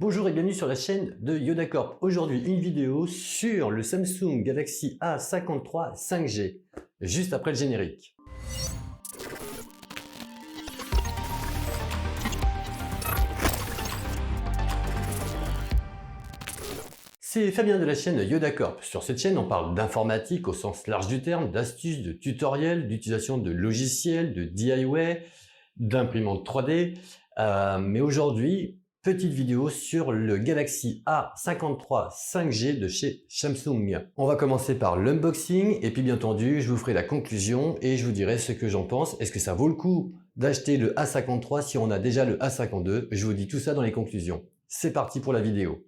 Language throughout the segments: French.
Bonjour et bienvenue sur la chaîne de Yoda Corp. Aujourd'hui, une vidéo sur le Samsung Galaxy A53 5G, juste après le générique. C'est Fabien de la chaîne Yoda Corp. Sur cette chaîne, on parle d'informatique au sens large du terme, d'astuces, de tutoriels, d'utilisation de logiciels, de DIY, d'imprimantes 3D. Mais aujourd'hui, petite vidéo sur le Galaxy A53 5G de chez Samsung. On va commencer par l'unboxing et puis bien entendu, je vous ferai la conclusion et je vous dirai ce que j'en pense. Est-ce que ça vaut le coup d'acheter le A53 si on a déjà le A52? Je vous dis tout ça dans les conclusions. C'est parti pour la vidéo.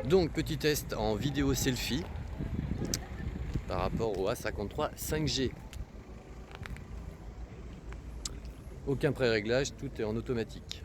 Donc petit test en vidéo selfie par rapport au A53 5G. Aucun pré-réglage, tout est en automatique.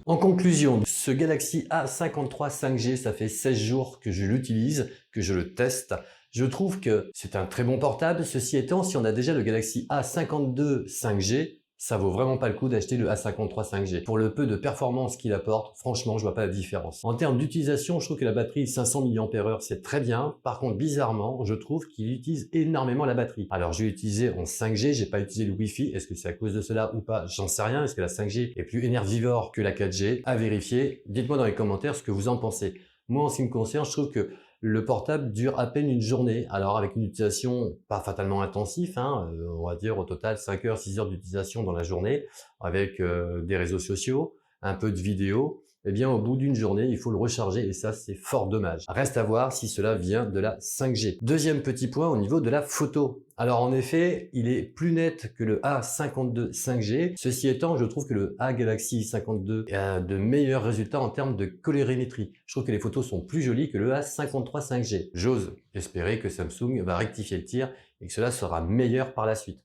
En conclusion, ce Galaxy A53 5G, ça fait 16 jours que je l'utilise, que je le teste. Je trouve que c'est un très bon portable. Ceci étant, si on a déjà le Galaxy A52 5G, ça vaut vraiment pas le coup d'acheter le A53 5G. Pour le peu de performance qu'il apporte, franchement, je vois pas la différence. En termes d'utilisation, je trouve que la batterie 500 mAh, c'est très bien. Par contre, bizarrement, je trouve qu'il utilise énormément la batterie. Alors, je l'ai utilisé en 5G, j'ai pas utilisé le Wi-Fi. Est-ce que c'est à cause de cela ou pas? J'en sais rien. Est-ce que la 5G est plus énergivore que la 4G? À vérifier. Dites-moi dans les commentaires ce que vous en pensez. Moi, en ce qui me concerne, je trouve que le portable dure à peine une journée. Alors avec une utilisation pas fatalement intensive, on va dire au total 5 heures, 6 heures d'utilisation dans la journée, avec des réseaux sociaux, un peu de vidéo, eh bien au bout d'une journée, il faut le recharger et ça c'est fort dommage. Reste à voir si cela vient de la 5G. Deuxième petit point au niveau de la photo. Alors en effet, il est plus net que le A52 5G. Ceci étant, je trouve que le A Galaxy 52 a de meilleurs résultats en termes de colorimétrie. Je trouve que les photos sont plus jolies que le A53 5G. J'ose espérer que Samsung va rectifier le tir et que cela sera meilleur par la suite.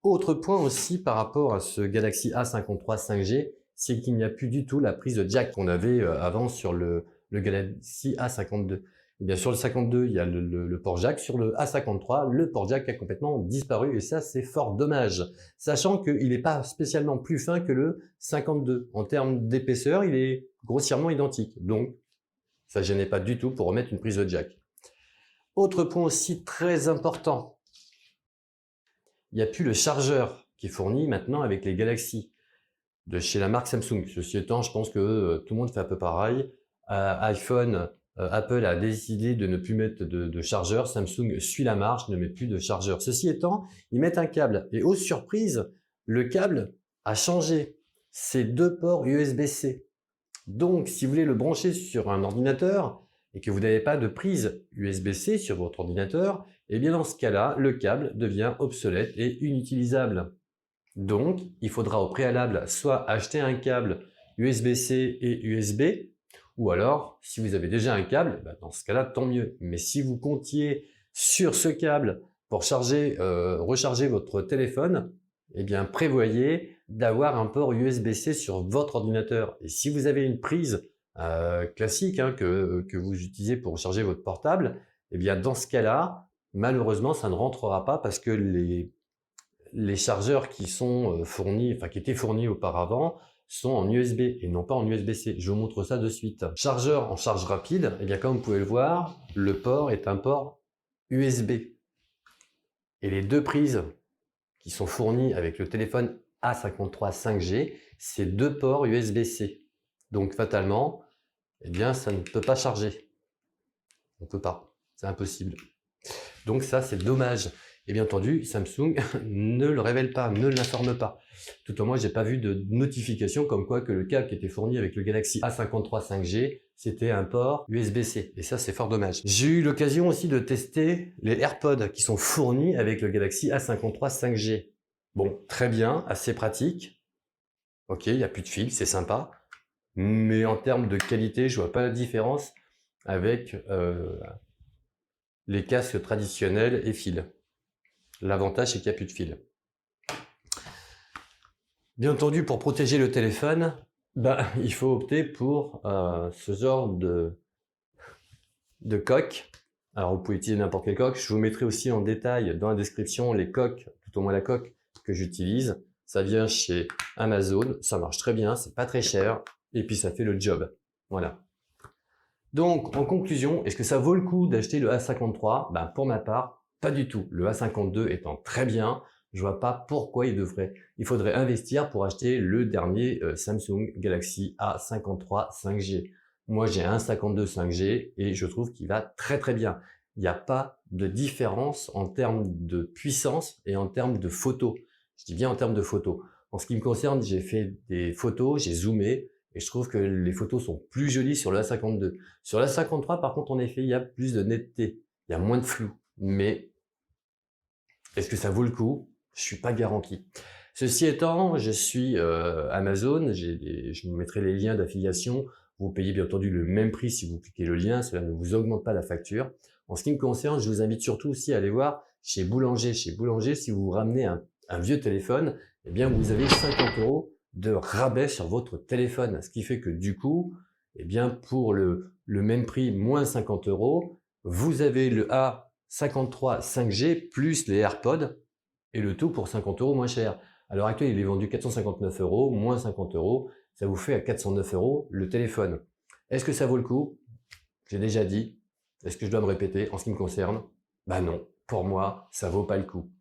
Autre point aussi par rapport à ce Galaxy A53 5G, c'est qu'il n'y a plus du tout la prise de jack qu'on avait avant sur le Galaxy A52. Et bien sur le 52, il y a le port jack. Sur le A53, le port jack a complètement disparu et ça, c'est fort dommage. Sachant qu'il n'est pas spécialement plus fin que le 52. En termes d'épaisseur, il est grossièrement identique. Donc, ça ne gênait pas du tout pour remettre une prise de jack. Autre point aussi très important, il n'y a plus le chargeur qui est fourni maintenant avec les Galaxy de chez la marque Samsung. Ceci étant, je pense que tout le monde fait un peu pareil. Apple a décidé de ne plus mettre de chargeur. Samsung suit la marche, ne met plus de chargeur. Ceci étant, ils mettent un câble. Et aux surprises, le câble a changé. C'est 2 ports USB-C. Donc, si vous voulez le brancher sur un ordinateur et que vous n'avez pas de prise USB-C sur votre ordinateur, eh bien dans ce cas-là, le câble devient obsolète et inutilisable. Donc, il faudra au préalable soit acheter un câble USB-C et USB, ou alors, si vous avez déjà un câble, dans ce cas-là, tant mieux. Mais si vous comptiez sur ce câble pour recharger votre téléphone, eh bien, prévoyez d'avoir un port USB-C sur votre ordinateur. Et si vous avez une prise classique que vous utilisez pour recharger votre portable, eh bien, dans ce cas-là, malheureusement, ça ne rentrera pas parce que les chargeurs qui sont fournis, qui étaient fournis auparavant, sont en USB et non pas en USB-C. Je vous montre ça de suite. Chargeur en charge rapide, eh bien comme vous pouvez le voir, le port est un port USB. Et les deux prises qui sont fournies avec le téléphone A53 5G, c'est 2 ports USB-C. Donc fatalement, eh bien ça ne peut pas charger. On ne peut pas, c'est impossible. Donc ça, c'est dommage. Et bien entendu, Samsung ne le révèle pas, ne l'informe pas. Tout au moins, j'ai pas vu de notification comme quoi que le câble qui était fourni avec le Galaxy A53 5G, c'était un port USB-C. Et ça, c'est fort dommage. J'ai eu l'occasion aussi de tester les AirPods qui sont fournis avec le Galaxy A53 5G. Bon, très bien, assez pratique. Ok, il n'y a plus de fil, c'est sympa. Mais en termes de qualité, je vois pas la différence avec les casques traditionnels et fil. L'avantage, c'est qu'il n'y a plus de fil. Bien entendu, pour protéger le téléphone, il faut opter pour ce genre de coque. Alors, vous pouvez utiliser n'importe quelle coque. Je vous mettrai aussi en détail dans la description les coques, tout au moins la coque que j'utilise. Ça vient chez Amazon, ça marche très bien, c'est pas très cher, et puis ça fait le job. Voilà. Donc, en conclusion, est-ce que ça vaut le coup d'acheter le A53? Pour ma part, pas du tout. Le A52 étant très bien, je vois pas pourquoi il faudrait investir pour acheter le dernier Samsung Galaxy A53 5G. Moi, j'ai un 52 5G et je trouve qu'il va très très bien. Il n'y a pas de différence en termes de puissance et en termes de photos. Je dis bien en termes de photos. En ce qui me concerne, j'ai fait des photos, j'ai zoomé et je trouve que les photos sont plus jolies sur le A52. Sur la 53, par contre, en effet, il y a plus de netteté, il y a moins de flou. Mais est-ce que ça vaut le coup? Je suis pas garanti. Ceci étant, je suis Amazon, je vous mettrai les liens d'affiliation. Vous payez bien entendu le même prix si vous cliquez le lien, cela ne vous augmente pas la facture. En ce qui me concerne, je vous invite surtout aussi à aller voir chez Boulanger. Chez Boulanger, si vous ramenez un vieux téléphone, eh bien vous avez 50 € de rabais sur votre téléphone. Ce qui fait que du coup, eh bien pour le même prix, moins 50 €, vous avez le A53 5G plus les AirPods et le tout pour 50 € moins cher. À l'heure actuelle, il est vendu 459 €, moins 50 €, ça vous fait à 409 € le téléphone. Est-ce que ça vaut le coup? J'ai déjà dit. Est-ce que je dois me répéter en ce qui me concerne? Bah non, pour moi, ça vaut pas le coup.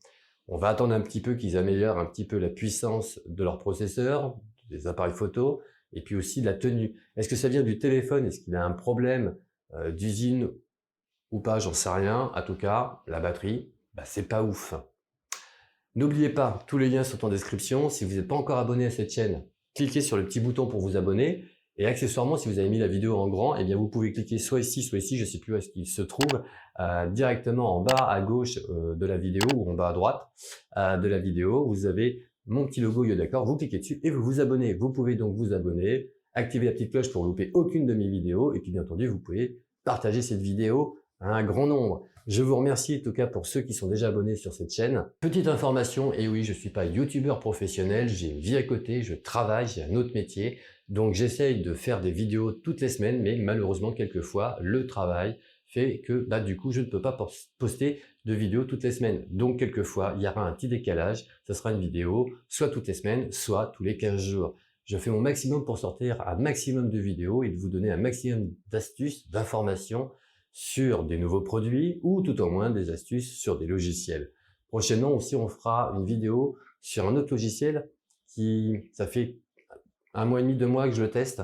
On va attendre un petit peu qu'ils améliorent un petit peu la puissance de leur processeur, des appareils photo, et puis aussi de la tenue. Est-ce que ça vient du téléphone? Est-ce qu'il a un problème d'usine ou pas? J'en sais rien. En tout cas, la batterie, bah, c'est pas ouf. N'oubliez pas, tous les liens sont en description. Si vous n'êtes pas encore abonné à cette chaîne, cliquez sur le petit bouton pour vous abonner. Et accessoirement, si vous avez mis la vidéo en grand, eh bien vous pouvez cliquer soit ici, je ne sais plus où est-ce qu'il se trouve, directement en bas à gauche de la vidéo ou en bas à droite de la vidéo. Vous avez mon petit logo YoDakor, vous cliquez dessus et vous vous abonnez. Vous pouvez donc vous abonner, activer la petite cloche pour ne louper aucune de mes vidéos et puis bien entendu, vous pouvez partager cette vidéo à un grand nombre. Je vous remercie en tout cas pour ceux qui sont déjà abonnés sur cette chaîne. Petite information, et oui, je ne suis pas youtubeur professionnel, j'ai une vie à côté, je travaille, j'ai un autre métier. Donc j'essaye de faire des vidéos toutes les semaines, mais malheureusement, quelquefois, le travail fait que du coup, je ne peux pas poster de vidéos toutes les semaines. Donc quelquefois, il y aura un petit décalage, ce sera une vidéo soit toutes les semaines, soit tous les 15 jours. Je fais mon maximum pour sortir un maximum de vidéos et de vous donner un maximum d'astuces, d'informations sur des nouveaux produits ou tout au moins des astuces sur des logiciels. Prochainement aussi, on fera une vidéo sur un autre logiciel ça fait 1 mois et demi, 2 mois que je le teste,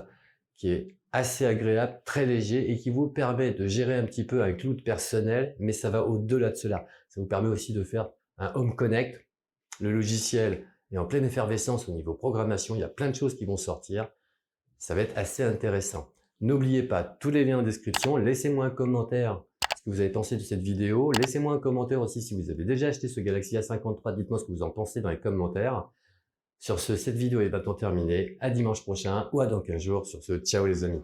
qui est assez agréable, très léger et qui vous permet de gérer un petit peu un cloud personnel, mais ça va au-delà de cela. Ça vous permet aussi de faire un Home Connect. Le logiciel est en pleine effervescence au niveau programmation, il y a plein de choses qui vont sortir. Ça va être assez intéressant. N'oubliez pas tous les liens en description. Laissez-moi un commentaire ce que vous avez pensé de cette vidéo. Laissez-moi un commentaire aussi si vous avez déjà acheté ce Galaxy A53. Dites-moi ce que vous en pensez dans les commentaires. Sur ce, cette vidéo est maintenant terminée. À dimanche prochain ou à dans 15 jours. Sur ce, ciao les amis.